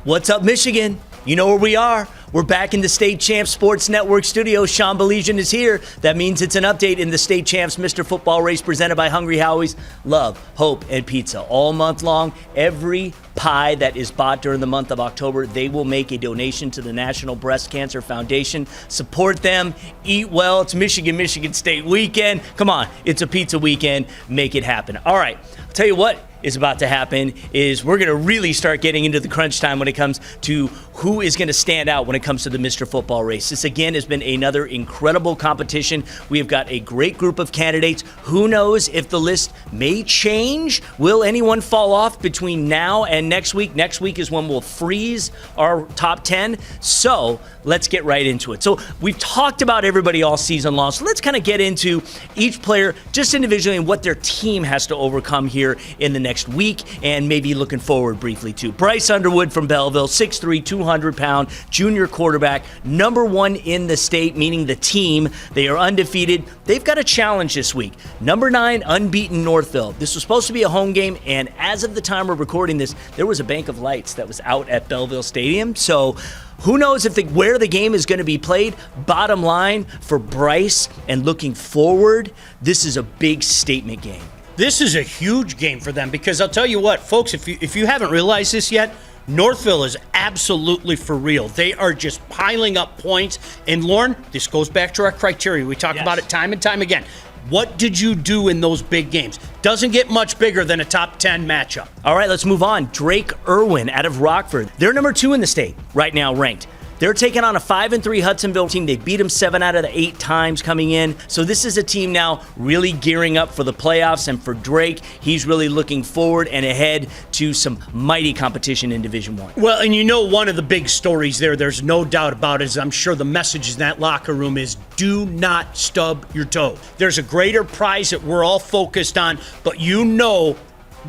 What's up, Michigan? You know where we are. We're back in the State Champs Sports Network studio. Sean Belizean is here. That means it's an update in the State Champs Mr. Football race presented by Hungry Howie's. Love, hope, and pizza. All month long, every pie that is bought during the month of October, they will make a donation to the National Breast Cancer Foundation. Support them. Eat well. It's Michigan State weekend. Come on, it's a pizza weekend. Make it happen. All right, I'll tell you what is about to happen is we're going to really start getting into the crunch time when it comes to who is going to stand out when it comes to the Mr. Football race. This, again, has been another incredible competition. We have got a great group of candidates. Who knows if the list may change? Will anyone fall off between now and next week? Next week is when we'll freeze our top 10. So let's get right into it. So we've talked about everybody all season long. So let's kind of get into each player just individually and what their team has to overcome here in the next week, and maybe looking forward briefly too. Bryce Underwood from Belleville, 6'3", 200-pound junior quarterback, number one in the state, meaning the team. They are undefeated. They've got a challenge this week. Number 9, unbeaten Northville. This was supposed to be a home game, and as of the time we're recording this, there was a bank of lights that was out at Belleville Stadium. So who knows if where the game is going to be played? Bottom line for Bryce and looking forward, this is a big statement game. This is a huge game for them because I'll tell you what, folks, if you haven't realized this yet, Northville is absolutely for real. They are just piling up points. And Lauren, this goes back to our criteria. We talk about it time and time again. What did you do in those big games? Doesn't get much bigger than a top 10 matchup. All right, let's move on. Drake Irwin out of Rockford. They're number 2 in the state right now ranked. They're taking on a 5-3 Hudsonville team. They beat them 7 out of the 8 times coming in. So this is a team now really gearing up for the playoffs. And for Drake, he's really looking forward and ahead to some mighty competition in Division I. Well, and you know one of the big stories there's no doubt about it, is I'm sure the message in that locker room is do not stub your toe. There's a greater prize that we're all focused on, but you know,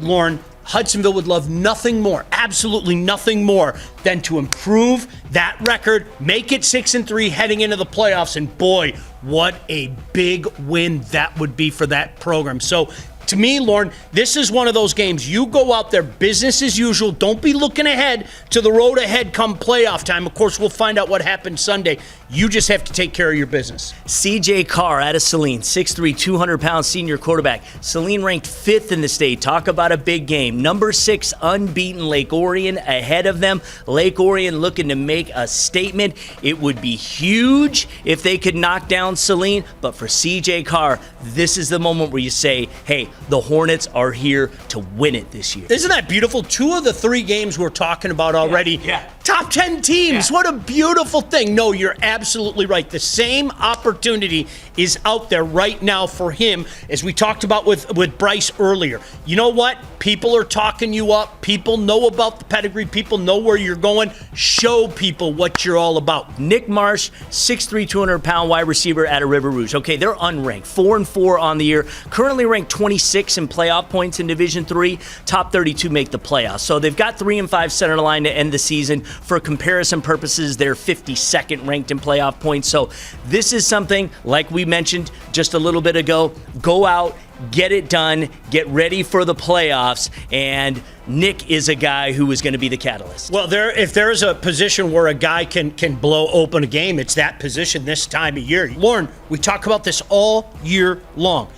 Lauren, Hudsonville would love nothing more, absolutely nothing more, than to improve that record, make it 6-3 heading into the playoffs, and boy, what a big win that would be for that program. So to me, Lauren, this is one of those games. You go out there, business as usual. Don't be looking ahead to the road ahead come playoff time. Of course, we'll find out what happens Sunday. You just have to take care of your business. CJ Carr out of Saline, 6'3", 200-pound senior quarterback. Saline ranked 5th in the state. Talk about a big game. Number 6, unbeaten Lake Orion ahead of them. Lake Orion looking to make a statement. It would be huge if they could knock down Saline, but for CJ Carr, this is the moment where you say, hey, the Hornets are here to win it this year. Isn't that beautiful? 2 of the 3 games we're talking about already. Yeah. Top 10 teams. Yeah. What a beautiful thing. No, you're absolutely right. The same opportunity is out there right now for him, as we talked about with Bryce earlier. You know what? People are talking you up. People know about the pedigree. People know where you're going. Show people what you're all about. Nick Marsh, 6'3", 200-pound wide receiver out of River Rouge. Okay, they're unranked. 4-4 on the year. Currently ranked 26 in playoff points in Division III. Top 32 make the playoffs. So they've got 3-5 center line to end the season. For comparison purposes, they're 52nd ranked in playoff points. So this is something, like we mentioned just a little bit ago, go out, get it done, get ready for the playoffs, and Nick is a guy who is going to be the catalyst. Well, if there is a position where a guy can blow open a game, it's that position this time of year. Lauren, we talk about this all year long.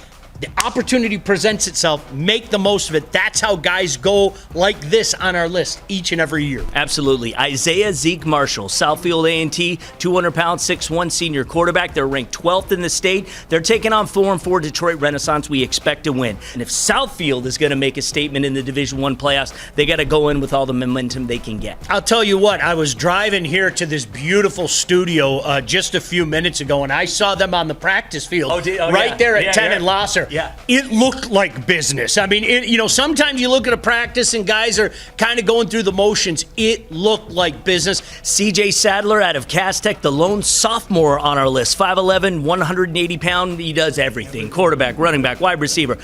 The opportunity presents itself. Make the most of it. That's how guys go like this on our list each and every year. Absolutely. Isaiah Zeke Marshall, Southfield A&T, 200-pound, 6'1" senior quarterback. They're ranked 12th in the state. They're taking on 4-4 Detroit Renaissance. We expect to win. And if Southfield is going to make a statement in the Division I playoffs, they got to go in with all the momentum they can get. I'll tell you what, I was driving here to this beautiful studio just a few minutes ago, and I saw them on the practice field there at 10 and Losser. Yeah. It looked like business. I mean, sometimes you look at a practice and guys are kind of going through the motions. It looked like business. CJ Sadler out of Cass Tech, the lone sophomore on our list. 5'11", 180-pound. He does everything. Quarterback, running back, wide receiver.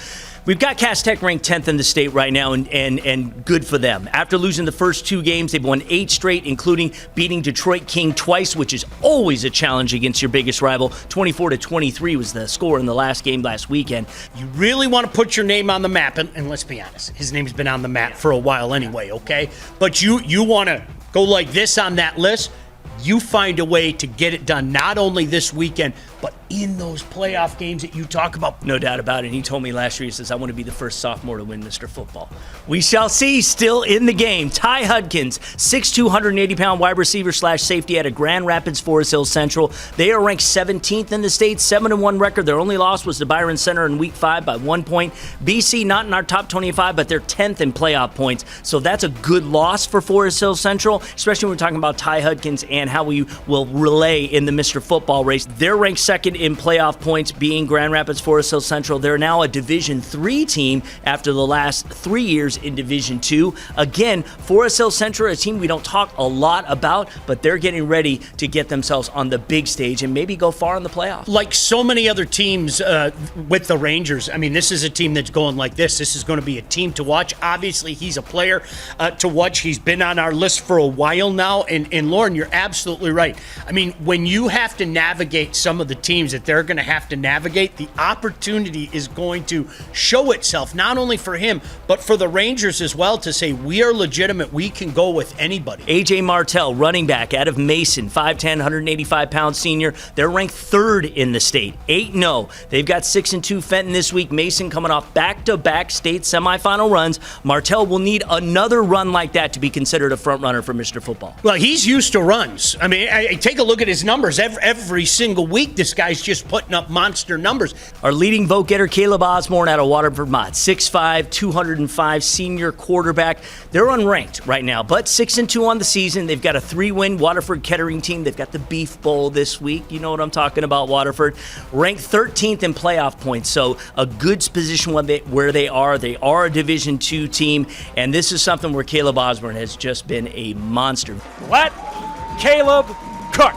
We've got Cass Tech ranked 10th in the state right now, and good for them. After losing the first 2 games, they've won 8 straight, including beating Detroit King twice, which is always a challenge against your biggest rival. 24-23 was the score in the last game last weekend. You really want to put your name on the map, and let's be honest, his name's been on the map for a while anyway, okay? But you want to go like this on that list, you find a way to get it done, not only this weekend, but in those playoff games that you talk about. No doubt about it. He told me last year, he says, I want to be the first sophomore to win Mr. Football. We shall see. Still in the game, Ty Hudkins, 6'2", 180-pound wide receiver / safety out of Grand Rapids, Forest Hills Central. They are ranked 17th in the state, 7-1 record. Their only loss was to Byron Center in Week 5 by 1 point. BC not in our top 25, but they're 10th in playoff points. So that's a good loss for Forest Hills Central, especially when we're talking about Ty Hudkins and how we will relay in the Mr. Football race. They're ranked second in playoff points, being Grand Rapids, Forest Hills Central. They're now a Division III team after the last 3 years in Division II. Again, Forest Hills Central, a team we don't talk a lot about, but they're getting ready to get themselves on the big stage and maybe go far in the playoffs. Like so many other teams with the Rangers, I mean, this is a team that's going like this. This is going to be a team to watch. Obviously, he's a player to watch. He's been on our list for a while now. And Lauren, you're absolutely right. I mean, when you have to navigate some of the teams that they're going to have to navigate, the opportunity is going to show itself, not only for him, but for the Rangers as well, to say, we are legitimate. We can go with anybody. A.J. Martell, running back out of Mason, 5'10", 185-pound senior. They're ranked third in the state, 8-0. They've got 6-2 Fenton this week. Mason coming off back-to-back state semifinal runs. Martell will need another run like that to be considered a front runner for Mr. Football. Well, he's used to runs. I mean, take a look at his numbers. Every single week, this guy's just putting up monster numbers. Our leading vote getter, Caleb Osborne out of Waterford, Vermont, 6'5", 205, senior quarterback. They're unranked right now, but 6-2 on the season. They've got a 3-win Waterford Kettering team. They've got the Beef Bowl this week. You know what I'm talking about, Waterford. Ranked 13th in playoff points, so a good position where they are. They are a Division II team, and this is something where Caleb Osborne has just been a monster. Let Caleb cook.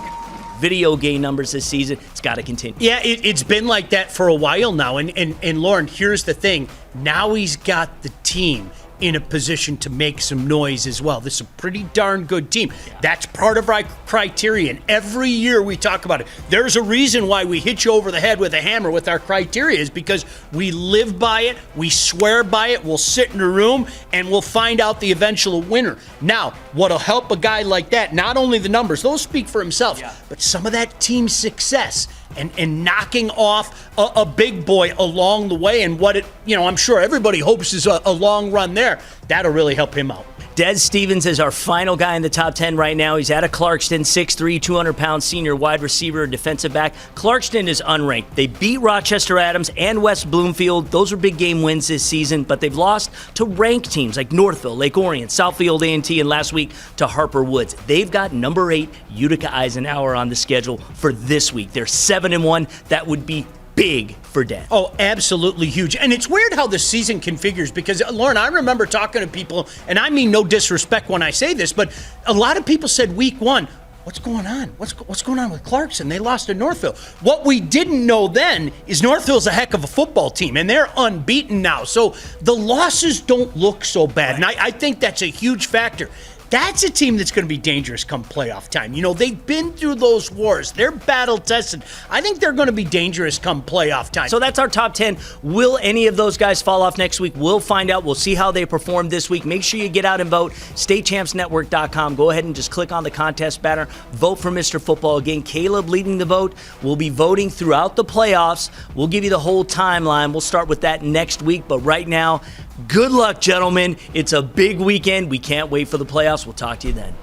Video game numbers this season, it's got to continue. Yeah, it's been like that for a while now. And Lauren, here's the thing. Now he's got the team in a position to make some noise as well. This is a pretty darn good team. Yeah. That's part of our criteria. And every year we talk about it. There's a reason why we hit you over the head with a hammer with our criteria, is because we live by it, we swear by it, we'll sit in a room and we'll find out the eventual winner. Now, what'll help a guy like that, not only the numbers, those speak for themselves, but some of that team success and knocking off a big boy along the way, and what it, I'm sure everybody hopes is a long run there. That'll really help him out. Des Stevens is our final guy in the top 10 right now. He's out of Clarkston, 6'3", 200-pound senior wide receiver, defensive back. Clarkston is unranked. They beat Rochester Adams and West Bloomfield. Those are big game wins this season, but they've lost to ranked teams like Northville, Lake Orion, Southfield A&T, and last week to Harper Woods. They've got number 8 Utica Eisenhower on the schedule for this week. They're 7-1. That would be big for Den. Oh, absolutely huge. And it's weird how the season configures, because, Lauren, I remember talking to people, and I mean no disrespect when I say this, but a lot of people said week 1, what's going on? What's going on with Clarkson? They lost to Northville. What we didn't know then is Northville's a heck of a football team, and they're unbeaten now. So the losses don't look so bad, right. And I think that's a huge factor. That's a team that's going to be dangerous come playoff time. They've been through those wars. They're battle-tested. I think they're going to be dangerous come playoff time. So that's our top 10. Will any of those guys fall off next week? We'll find out. We'll see how they perform this week. Make sure you get out and vote. StateChampsNetwork.com. Go ahead and just click on the contest banner. Vote for Mr. Football. Again, Caleb leading the vote. We'll be voting throughout the playoffs. We'll give you the whole timeline. We'll start with that next week. But right now, good luck, gentlemen. It's a big weekend. We can't wait for the playoffs. We'll talk to you then.